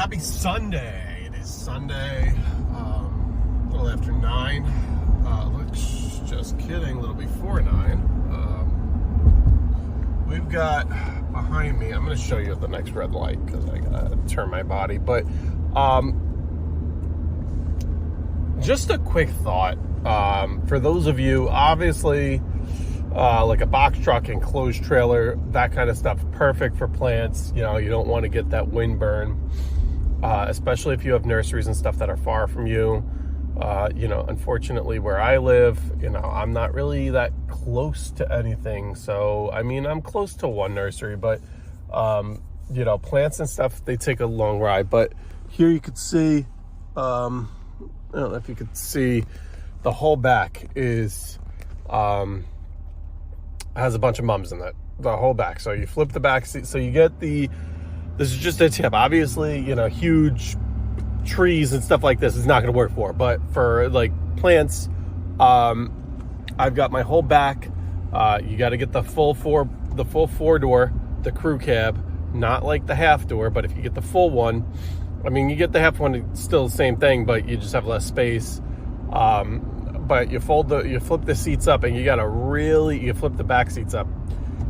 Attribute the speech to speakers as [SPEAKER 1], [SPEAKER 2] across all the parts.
[SPEAKER 1] happy Sunday. It is Sunday, a little after 9. Just kidding, a little before 9. We've got behind me, I'm going to show you at the next red light because I got to turn my body. But just a quick thought for those of you, obviously, like a box truck, enclosed trailer, that kind of stuff, perfect for plants. You know, you don't want to get that wind burn, especially if you have nurseries and stuff that are far from you. You know, unfortunately, where I live, you know, I'm not really that close to anything. So, I mean, I'm close to one nursery, but, you know, plants and stuff, they take a long ride. But here you could see, I don't know if you could see, the whole back is, has a bunch of mums in it, the whole back. So you flip the back seat, so you get this is just a tip. Obviously, you know, huge trees and stuff like this is not going to work for, but for like plants, I've got my whole back. You got to get the full four door, the crew cab, not like the half door, but if you get the full one, I mean, you get the half one, it's still the same thing, but you just have less space. But you flip the seats up, and you flip the back seats up.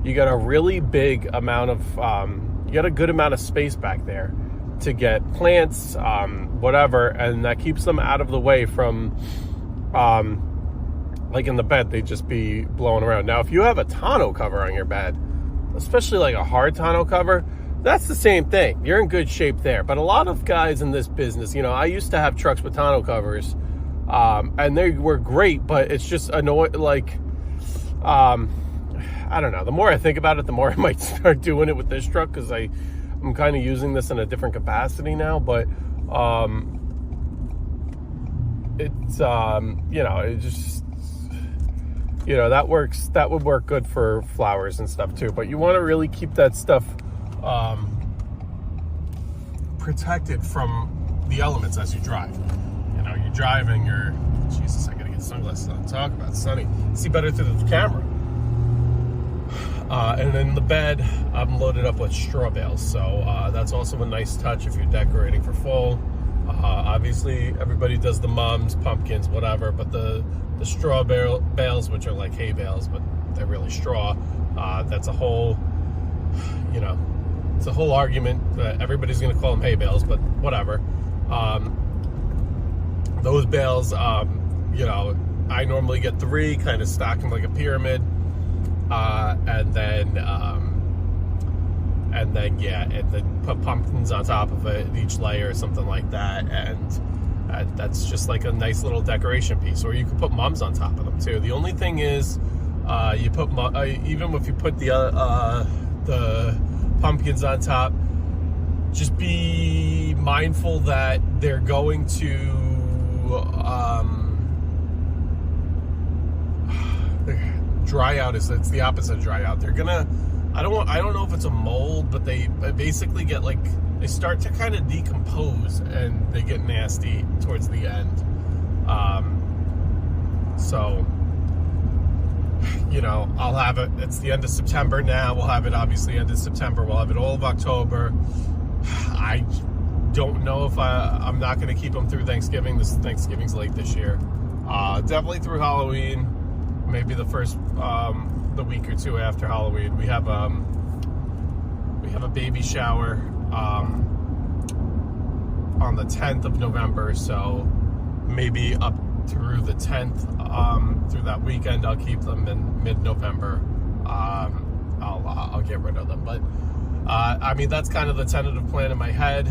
[SPEAKER 1] You got a really big amount of, you got a good amount of space back there to get plants, whatever, and that keeps them out of the way from, like in the bed, they'd just be blowing around. Now, if you have a tonneau cover on your bed, especially like a hard tonneau cover, that's the same thing. You're in good shape there. But a lot of guys in this business, you know, I used to have trucks with tonneau covers, and they were great, but it's just annoying. Like, I don't know. The more I think about it, the more I might start doing it with this truck, because I'm kind of using this in a different capacity now. But it's you know, it just, you know, that would work good for flowers and stuff too. But you want to really keep that stuff protected from the elements as you drive. You know, you're driving, Jesus, I gotta get sunglasses on. Talk about sunny. See better through the camera. And then the bed, I'm loaded up with straw bales. So that's also a nice touch if you're decorating for fall. Obviously, everybody does the mums, pumpkins, whatever, but the straw bales, which are like hay bales, but they're really straw, that's a whole, you know, it's a whole argument. Everybody's going to call them hay bales, but whatever. Those bales, you know, I normally get 3, kind of stack them like a pyramid, and then put pumpkins on top of it, each layer, something like that, and that's just like a nice little decoration piece. Or you could put mums on top of them too. The only thing is, you put even if you put the pumpkins on top, just be mindful that they're going to dry out. It's the opposite of dry out. They're gonna, I don't know if it's a mold, but they basically get like, they start to kind of decompose and they get nasty towards the end. So, you know, I'll have it, it's the end of September now. We'll have it obviously end of September. We'll have it all of October. I don't know if I'm not going to keep them through Thanksgiving. Thanksgiving's late this year. Definitely through Halloween. Maybe the first, the week or two after Halloween. We have a baby shower on the 10th of November, so maybe up through the 10th, through that weekend, I'll keep them. In mid-November, I'll get rid of them. But I mean, that's kind of the tentative plan in my head.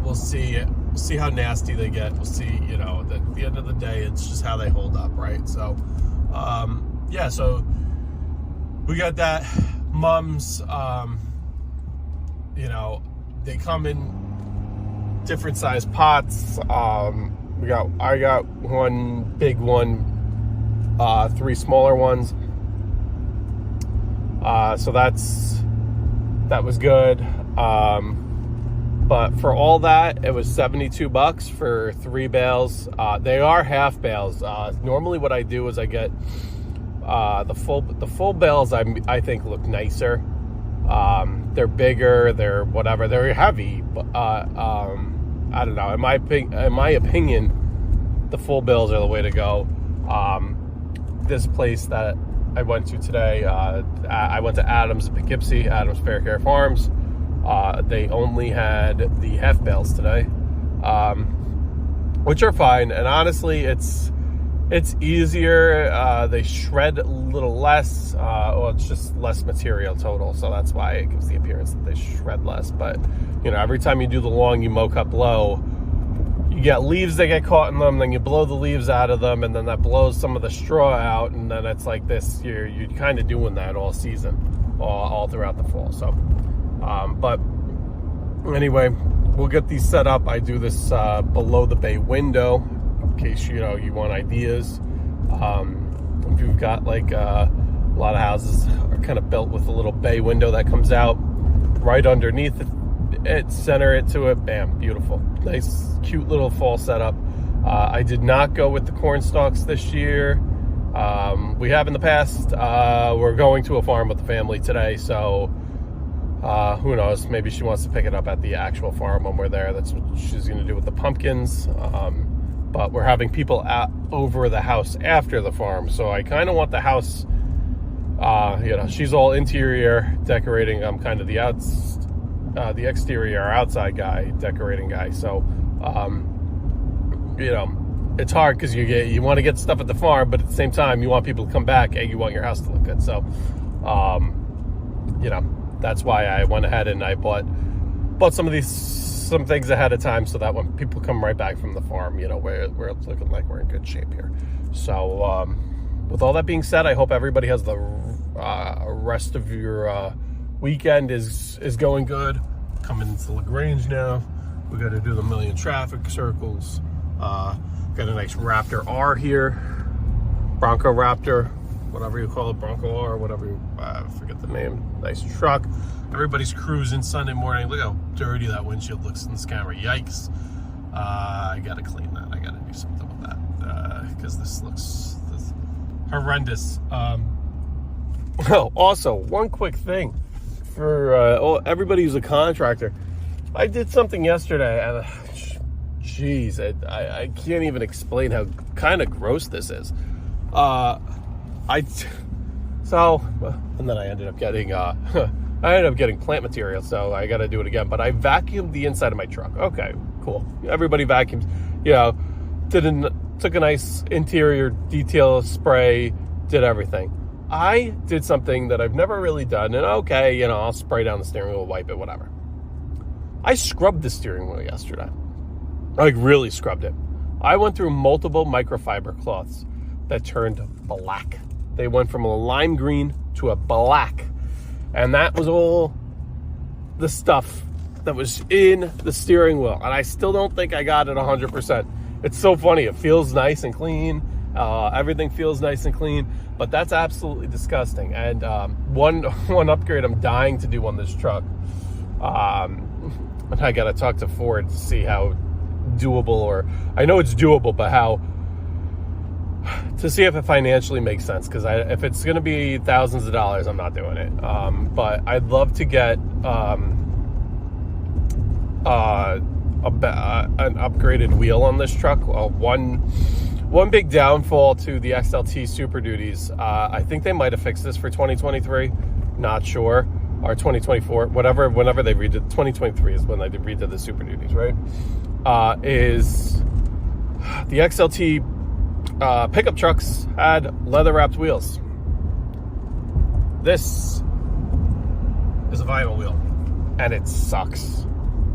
[SPEAKER 1] We'll see how nasty they get. We'll see, you know, at the end of the day, it's just how they hold up, right? So, yeah, so we got that. Mums, you know, they come in different size pots. I got one big one, 3 smaller ones. So that was good. But for all that, it was $72 for 3 bales. They are half bales. Normally what I do is I get the full bales. I think look nicer. They're bigger, they're whatever, they're heavy, but I don't know. In my opinion, the full bales are the way to go. This place that I went to today, I went to Adams in Poughkeepsie, Adams Fair Care Farms. They only had the half bales today, which are fine. And honestly, it's easier. They shred a little less. Well, it's just less material total, so that's why it gives the appearance that they shred less. But you know, every time you do the long, you mow cut blow, you get leaves that get caught in them, then you blow the leaves out of them, and then that blows some of the straw out, and then it's like this. You're kind of doing that all season, all throughout the fall. So, but anyway, we'll get these set up. I do this below the bay window, in case you want ideas. If you've got like a lot of houses are kind of built with a little bay window that comes out right underneath it, center it to it, bam, beautiful, nice, cute little fall setup. I did not go with the corn stalks this year. We have in the past. We're going to a farm with the family today, so who knows? Maybe she wants to pick it up at the actual farm when we're there. That's what she's going to do with the pumpkins. But we're having people over the house after the farm, so I kind of want the house. She's all interior decorating. I'm kind of the exterior outside guy, decorating guy. So, it's hard because you want to get stuff at the farm, but at the same time, you want people to come back and you want your house to look good. So, that's why I went ahead and I bought some things ahead of time, so that when people come right back from the farm, we're looking like we're in good shape here. So, with all that being said, I hope everybody has the rest of your weekend is going good. Coming into LaGrange now. We got to do the million traffic circles. Got a nice Raptor R here, Bronco Raptor, whatever you call it, Bronco R, whatever I forget the name. Nice truck. Everybody's cruising Sunday morning. Look how dirty that windshield looks in this camera. Yikes. I gotta clean that. I gotta do something with that because this looks horrendous. Also, one quick thing for everybody who's a contractor. I did something yesterday, and geez, I can't even explain how kind of gross this is. And then I ended up getting plant material, so I got to do it again. But I vacuumed the inside of my truck. Okay, cool. Everybody vacuums. Took a nice interior detail spray, did everything. I did something that I've never really done, and okay, I'll spray down the steering wheel, wipe it, whatever. I scrubbed the steering wheel yesterday. Like, really scrubbed it. I went through multiple microfiber cloths that turned black. They went from a lime green to a black. And that was all the stuff that was in the steering wheel. And I still don't think I got it 100%. It's so funny. It feels nice and clean. Everything feels nice and clean. But that's absolutely disgusting. And one upgrade I'm dying to do on this truck. And I got to talk to Ford to see how doable, or I know it's doable, but how to see if it financially makes sense, because if it's going to be thousands of dollars, I'm not doing it. But I'd love to get an upgraded wheel on this truck. One big downfall to the XLT Super Duties, I think they might have fixed this for 2023, not sure, or 2024, whenever they redid. 2023 is when they redid the Super Duties, right? Is the XLT pickup trucks had leather wrapped wheels. This is a vinyl wheel, and it sucks.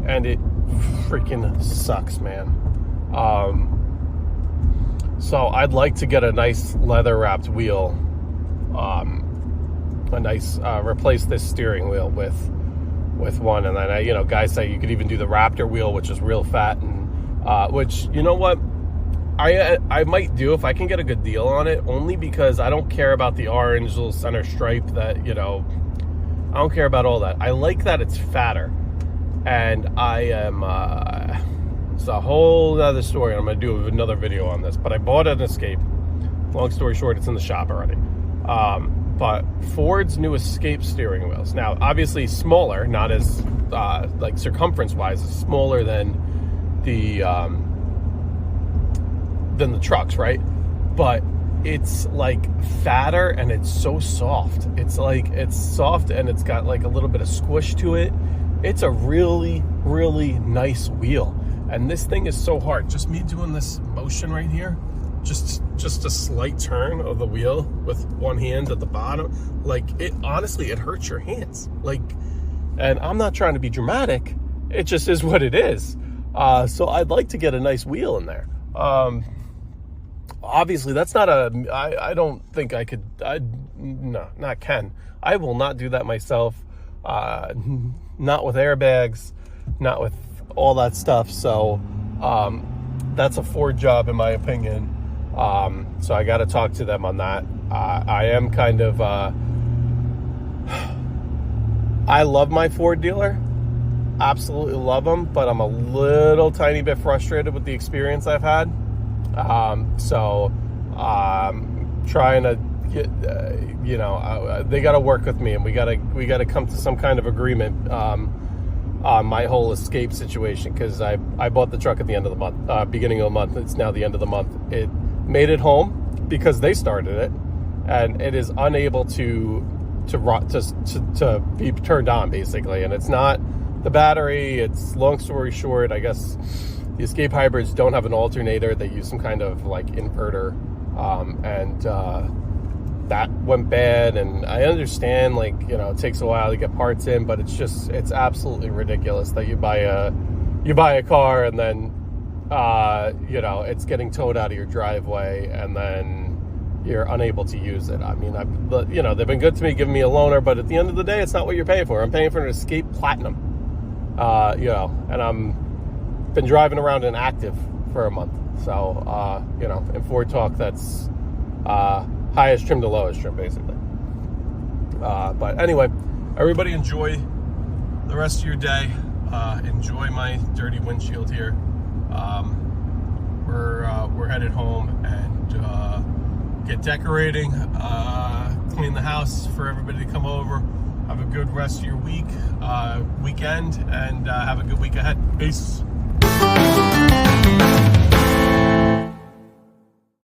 [SPEAKER 1] And it freaking sucks, man. So I'd like to get a nice leather wrapped wheel, replace this steering wheel with one. And then guys say you could even do the Raptor wheel, which is real fat, and which, you know what, I might do if I can get a good deal on it, only because I don't care about the orange little center stripe that, I don't care about all that. I like that it's fatter. And I am, it's a whole other story. I'm going to do another video on this, but I bought an Escape. Long story short, it's in the shop already. but Ford's new Escape steering wheels. Now, obviously smaller, not as like circumference-wise, it's smaller than the trucks, right? But it's like fatter and it's so soft. It's soft and it's got like a little bit of squish to it. It's a really, really nice wheel. And this thing is so hard. Just me doing this motion right here, just a slight turn of the wheel with one hand at the bottom, like it honestly, it hurts your hands. Like, and I'm not trying to be dramatic. It just is what it is. So I'd like to get a nice wheel in there. Obviously that's not I don't think I could, not Ken. I will not do that myself. Not with airbags, not with all that stuff. So, that's a Ford job in my opinion. So I got to talk to them on that. I am kind of, I love my Ford dealer. Absolutely love them, but I'm a little tiny bit frustrated with the experience I've had. So trying to get, they got to work with me, and we got to come to some kind of agreement on my whole Escape situation, because I bought the truck at the end of the month, beginning of the month. It's now the end of the month. It made it home because they started it, and it is unable to be turned on basically. And it's not the battery. It's, long story short, I guess the Escape hybrids don't have an alternator. They use some kind of like inverter, and that went bad. And I understand, like, it takes a while to get parts in, but it's absolutely ridiculous that you buy a car and then it's getting towed out of your driveway and then you're unable to use it. I mean, they've been good to me, giving me a loaner, but at the end of the day, it's not what you're paying for. I'm paying for an Escape Platinum, and I'm been driving around in Active for a month. So, in Ford talk, that's highest trim to lowest trim, basically. But anyway, everybody enjoy the rest of your day. Enjoy my dirty windshield here. We're headed home and get decorating, clean the house for everybody to come over. Have a good rest of your weekend, and have a good week ahead. Peace.